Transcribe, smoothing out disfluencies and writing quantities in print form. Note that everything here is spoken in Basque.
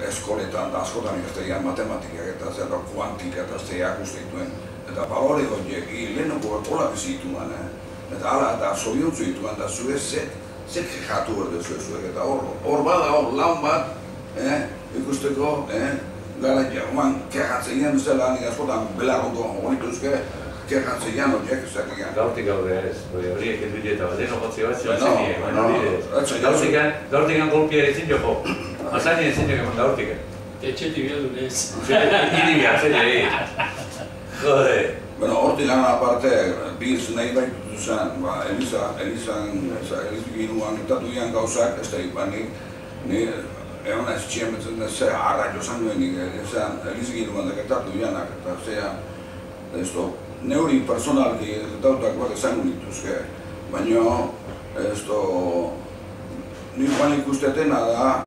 eskoletan eta askotan ikasten matematikak eta kuantika eta ikusten dituen. Eta balore horiek lehenoko hola bizituen, eta ala eta zoriontzu dituen, eta zuek zer kexatu behar zuek, eta hor bada hor laun bat, ikusteko, gara joan kexatzen gian bezala, nik askotan belar ondoan honituzke, kexatzen gian horiek, gaurtik gaude ez, horiek eduile eta bat, deno jotzi bat zibatzen nire, gaurtikan golpia ezin joko, azanien ezin joko gaurtikan. Etxetik biadu lez. Iri bihatzen jode. Bueno, hortik gana aparte, biz nahi baitutu zen, Elizaginuan itatu dian gauzak, ez da ipan, ni egon ez txiametzen da ze arraio zan duen, Elizaginuan deketatu dianak, eta zea, neuri personalki dautak bat ezango dituzke, baina, ni joan ikusteetena da,